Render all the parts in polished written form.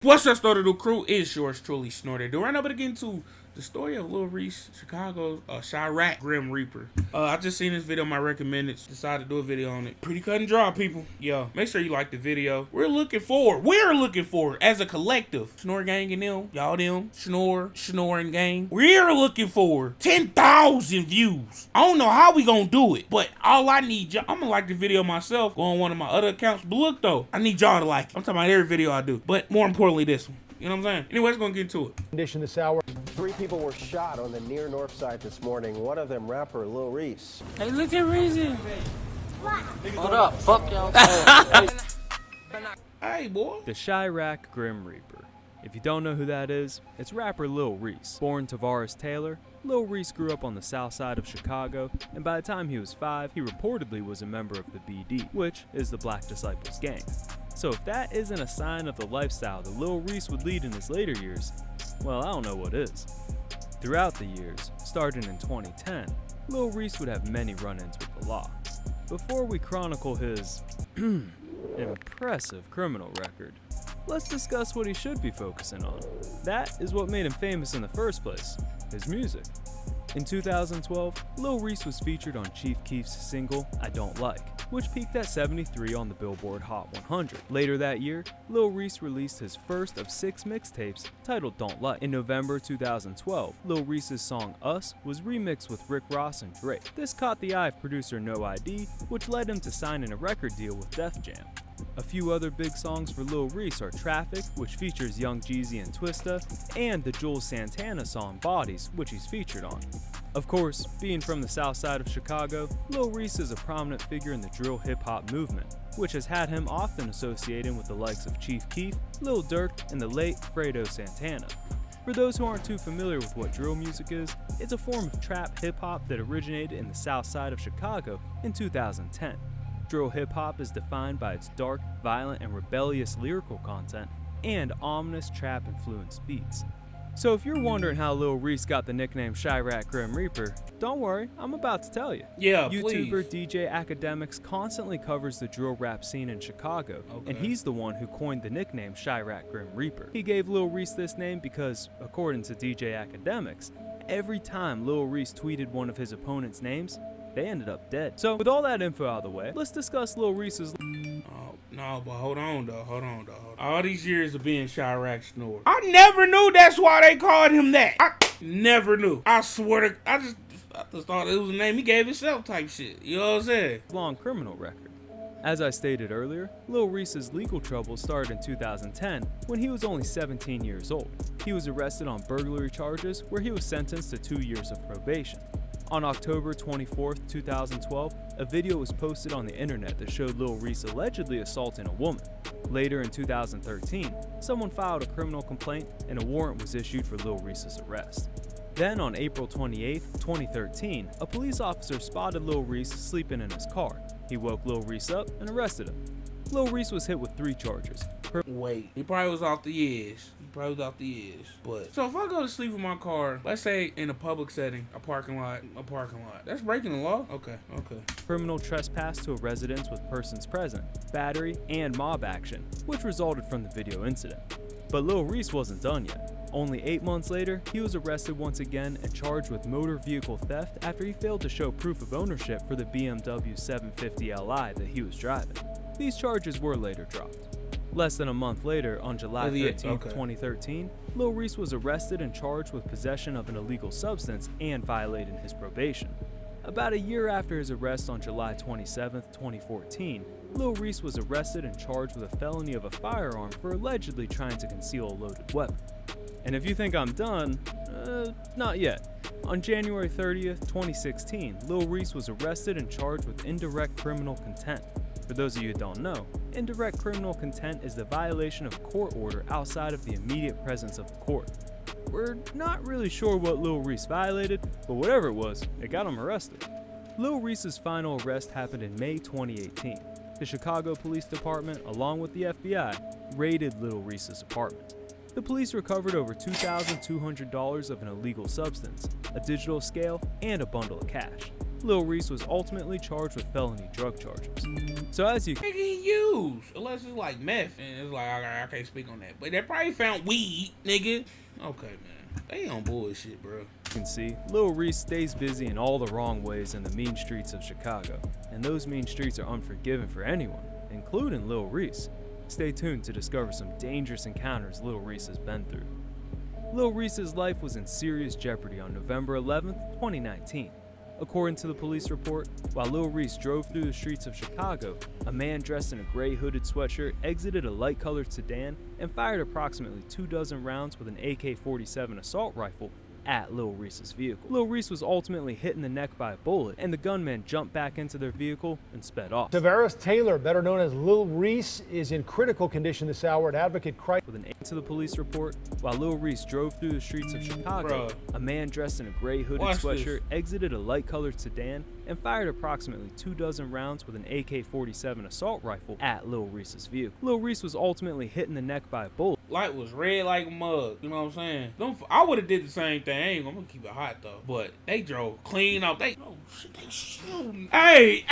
What's up, Starter Do Crew? It's yours truly, Snorter. Do right now, but get into the story of Lil Reese, Chicago's Chiraq Grim Reaper. I just seen this video on my recommended, decided to do a video on it. Pretty cut and dry, people. Yo, make sure you like the video. We're looking for, as a collective, Snore Gang and them, y'all them, Snoring Gang. We're looking for 10,000 views. I don't know how we gonna do it, but all I need y'all, I'm gonna like the video myself, go on one of my other accounts, but look though, I need y'all to like it. I'm talking about every video I do, but more importantly this one. You know what I'm saying? Anyway, let's go get into it. Condition this hour. 3 people were shot on the near north side this morning. One of them rapper Lil Reese. Hey, look at Reese. What up? Fuck y'all. Hey, boy. The Chiraq Grim Reaper. If you don't know who that is, it's rapper Lil Reese. Born Tavares Taylor, Lil Reese grew up on the south side of Chicago, and by the time he was 5, he reportedly was a member of the BD, which is the Black Disciples Gang. So if that isn't a sign of the lifestyle that Lil Reese would lead in his later years, well, I don't know what is. Throughout the years, starting in 2010, Lil Reese would have many run-ins with the law. Before we chronicle his impressive criminal record, let's discuss what he should be focusing on. That is what made him famous in the first place, his music. In 2012, Lil Reese was featured on Chief Keef's single, I Don't Like, which peaked at 73 on the Billboard Hot 100. Later that year, Lil Reese released his first of 6 mixtapes titled Don't Like. In November 2012, Lil Reese's song Us was remixed with Rick Ross and Drake. This caught the eye of producer No ID, which led him to signing a record deal with Def Jam. A few other big songs for Lil Reese are Traffic, which features Young Jeezy and Twista, and the Jules Santana song Bodies, which he's featured on. Of course, being from the south side of Chicago, Lil Reese is a prominent figure in the drill hip-hop movement, which has had him often associated with the likes of Chief Keef, Lil Durk, and the late Fredo Santana. For those who aren't too familiar with what drill music is, it's a form of trap hip-hop that originated in the south side of Chicago in 2010. Drill hip-hop is defined by its dark, violent, and rebellious lyrical content and ominous trap-influenced beats. So if you're wondering how Lil Reese got the nickname Chiraq Grim Reaper, don't worry, I'm about to tell you. Yeah, YouTuber please. DJ Academics constantly covers the drill rap scene in Chicago, and he's the one who coined the nickname Chiraq Grim Reaper. He gave Lil Reese this name because, according to DJ Academics, every time Lil Reese tweeted one of his opponent's names, they ended up dead. So with all that info out of the way, let's discuss Lil Reese's... No, but hold on though. All these years of being Chiraq Snore, I never knew that's why they called him that. I never knew. I swear to, I just thought it was a name he gave himself type shit. You know what I'm saying? Long criminal record. As I stated earlier, Lil Reese's legal troubles started in 2010 when he was only 17 years old. He was arrested on burglary charges where he was sentenced to 2 years of probation. On October 24, 2012, a video was posted on the internet that showed Lil Reese allegedly assaulting a woman. Later in 2013, someone filed a criminal complaint and a warrant was issued for Lil Reese's arrest. Then on April 28, 2013, a police officer spotted Lil Reese sleeping in his car. He woke Lil Reese up and arrested him. Lil Reese was hit with 3 charges. Wait, he probably was off the edge. But so if I go to sleep in my car, let's say in a public setting, a parking lot, that's breaking the law? Okay. Criminal trespass to a residence with persons present, battery, and mob action, which resulted from the video incident. But Lil Reese wasn't done yet. Only 8 months later, he was arrested once again and charged with motor vehicle theft after he failed to show proof of ownership for the BMW 750 Li that he was driving. These charges were later dropped. Less than a month later, on July 13, 2013, Lil Reese was arrested and charged with possession of an illegal substance and violating his probation. About a year after his arrest on July 27, 2014, Lil Reese was arrested and charged with a felony of a firearm for allegedly trying to conceal a loaded weapon. And if you think I'm done, not yet. On January 30th, 2016, Lil Reese was arrested and charged with indirect criminal contempt. For those of you who don't know, indirect criminal contempt is the violation of a court order outside of the immediate presence of the court. We're not really sure what Lil Reese violated, but whatever it was, it got him arrested. Lil Reese's final arrest happened in May 2018. The Chicago Police Department, along with the FBI, raided Lil Reese's apartment. The police recovered over $2,200 of an illegal substance, a digital scale, and a bundle of cash. Lil Reese was ultimately charged with felony drug charges. So as you Nigga, he used. Unless it's like meth. And it's like, I can't speak on that. But they probably found weed, nigga. Okay, man. They on bullshit, bro. can see, Lil Reese stays busy in all the wrong ways in the mean streets of Chicago. And those mean streets are unforgiving for anyone, including Lil Reese. Stay tuned to discover some dangerous encounters Lil Reese has been through. Lil Reese's life was in serious jeopardy on November 11, 2019. According to the police report, while Lil Reese drove through the streets of Chicago, a man dressed in a gray hooded sweatshirt exited a light-colored sedan and fired approximately 24 rounds with an AK-47 assault rifle at Lil Reese's vehicle. Lil Reese was ultimately hit in the neck by a bullet, and the gunman jumped back into their vehicle and sped off. Tavares Taylor, better known as Lil Reese, is in critical condition this hour at Advocate Christ. With an aide to the police report, while Lil Reese drove through the streets of Chicago, a man dressed in a gray hooded sweatshirt exited a light-colored sedan and fired approximately 24 rounds with an AK-47 assault rifle at Lil Reese's vehicle. Lil Reese was ultimately hit in the neck by a bullet. Light was red like a mug, you know what I'm saying? I would have did the same thing. I'm gonna keep it hot though. But they drove clean up. Oh shit, they shooting. Hey.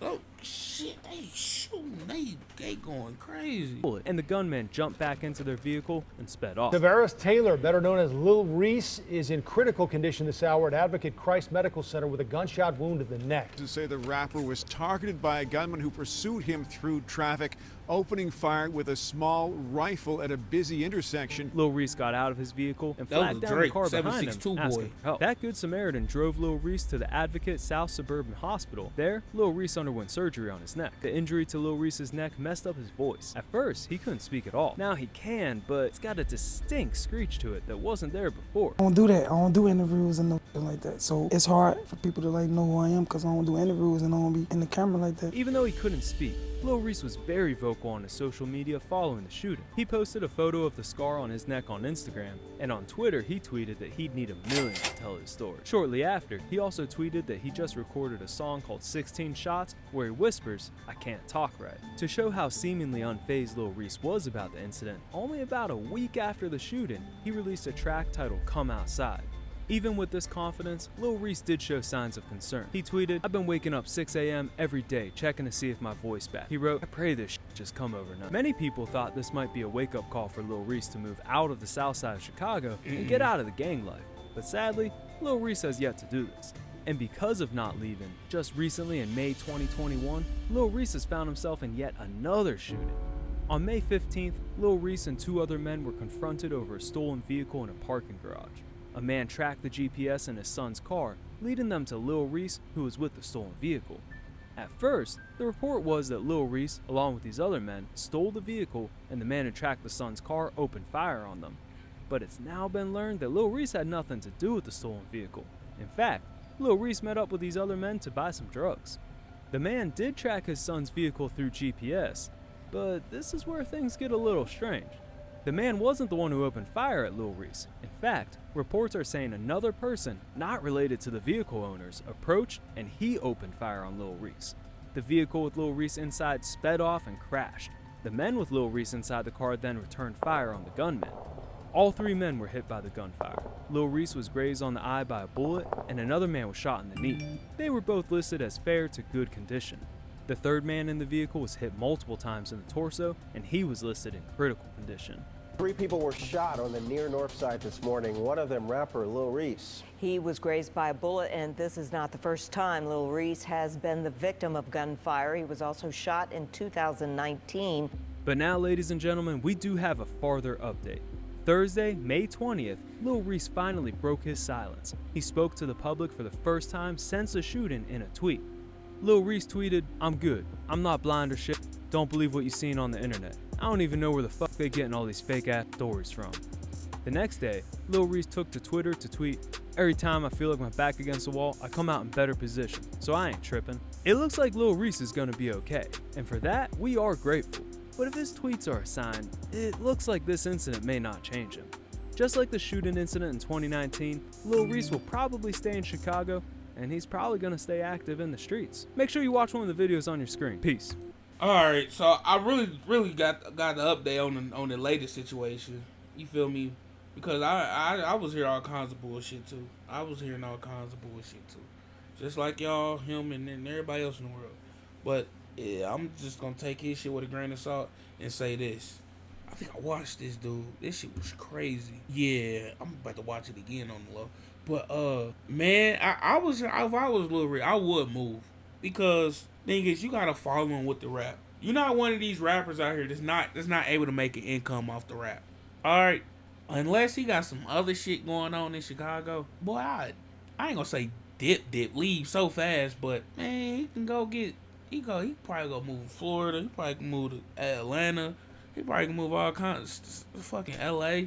Oh shit, they shooting. They going crazy. And the gunman jumped back into their vehicle and sped off. Tavares Taylor, better known as Lil Reese, is in critical condition this hour at Advocate Christ Medical Center with a gunshot wound to the neck. To say the rapper was targeted by a gunman who pursued him through traffic, opening fire with a small rifle at a busy intersection. Lil Reese got out of his vehicle and flagged down the car behind him, asking for help. That Good Samaritan drove Lil Reese to the Advocate South Suburban Hospital. There, Lil Reese underwent surgery on his neck. The injury to Lil Reese's neck messed up his voice. At first, he couldn't speak at all. Now he can, but it's got a distinct screech to it that wasn't there before. I don't do that. I don't do interviews and nothing like that. So it's hard for people to know who I am because I don't do interviews and I don't be in the camera like that. Even though he couldn't speak, Lil Reese was very vocal on his social media following the shooting. He posted a photo of the scar on his neck on Instagram, and on Twitter he tweeted that he'd need $1 million to tell his story. Shortly after, he also tweeted that he just recorded a song called 16 Shots where he whispers, "I can't talk right." To show how seemingly unfazed Lil Reese was about the incident, only about a week after the shooting, he released a track titled Come Outside. Even with this confidence, Lil Reese did show signs of concern. He tweeted, "I've been waking up 6 a.m. every day checking to see if my voice back." He wrote, "I pray this just come overnight." Many people thought this might be a wake-up call for Lil Reese to move out of the south side of Chicago and get out of the gang life. But sadly, Lil Reese has yet to do this. And because of not leaving, just recently in May 2021, Lil Reese has found himself in yet another shooting. On May 15th, Lil Reese and 2 other men were confronted over a stolen vehicle in a parking garage. A man tracked the GPS in his son's car, leading them to Lil Reese, who was with the stolen vehicle. At first, the report was that Lil Reese, along with these other men, stole the vehicle and the man who tracked the son's car opened fire on them. But it's now been learned that Lil Reese had nothing to do with the stolen vehicle. In fact, Lil Reese met up with these other men to buy some drugs. The man did track his son's vehicle through GPS, but this is where things get a little strange. The man wasn't the one who opened fire at Lil Reese. In fact, reports are saying another person, not related to the vehicle owners, approached and he opened fire on Lil Reese. The vehicle with Lil Reese inside sped off and crashed. The men with Lil Reese inside the car then returned fire on the gunman. All 3 men were hit by the gunfire. Lil Reese was grazed on the eye by a bullet and another man was shot in the knee. They were both listed as fair to good condition. The 3rd man in the vehicle was hit multiple times in the torso and he was listed in critical condition. 3 people were shot on the near north side this morning. One of them, rapper Lil Reese. He was grazed by a bullet, and this is not the first time Lil Reese has been the victim of gunfire. He was also shot in 2019. But now, ladies and gentlemen, we do have a farther update. Thursday, May 20th, Lil Reese finally broke his silence. He spoke to the public for the first time since the shooting in a tweet. Lil Reese tweeted, "I'm good. I'm not blind or shit. Don't believe what you seen on the internet. I don't even know where the fuck they getting all these fake ass stories from." The next day, Lil Reese took to Twitter to tweet, "Every time I feel like my back against the wall, I come out in better position, so I ain't tripping." It looks like Lil Reese is gonna be okay, and for that, we are grateful. But if his tweets are a sign, it looks like this incident may not change him. Just like the shooting incident in 2019, Lil Reese will probably stay in Chicago, and he's probably gonna stay active in the streets. Make sure you watch one of the videos on your screen. Peace. Alright, so I really got the update on the latest situation. You feel me? Because I was hearing all kinds of bullshit too. just like y'all, him, and then everybody else in the world. But yeah, I'm just gonna take his shit with a grain of salt and say this. I think I watched this, dude. This shit was crazy. Yeah, I'm about to watch it again on the low. But man, if I was Lil Reese, I would move, because thing is, you gotta follow him with the rap. You're not one of these rappers out here that's not able to make an income off the rap. All right, unless he got some other shit going on in Chicago, boy, I ain't gonna say dip, leave so fast, but man, he can go get. He probably go move to Florida. He probably can move to Atlanta. He probably can move all kinds of fucking LA,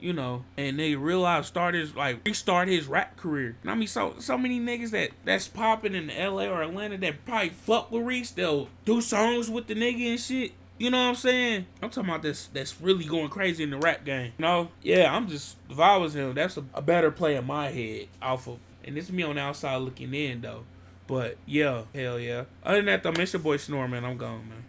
you know, and they realize restart his rap career. And I mean, so many niggas that's popping in LA or Atlanta that probably fuck with Reese. They'll do songs with the nigga and shit. You know what I'm saying? I'm talking about that's really going crazy in the rap game. You know? Yeah, if I was him, that's a better play in my head off of, and this is me on the outside looking in though. But yeah, hell yeah. Other than that though, man, it's your boy Snore, man. I'm gone, man.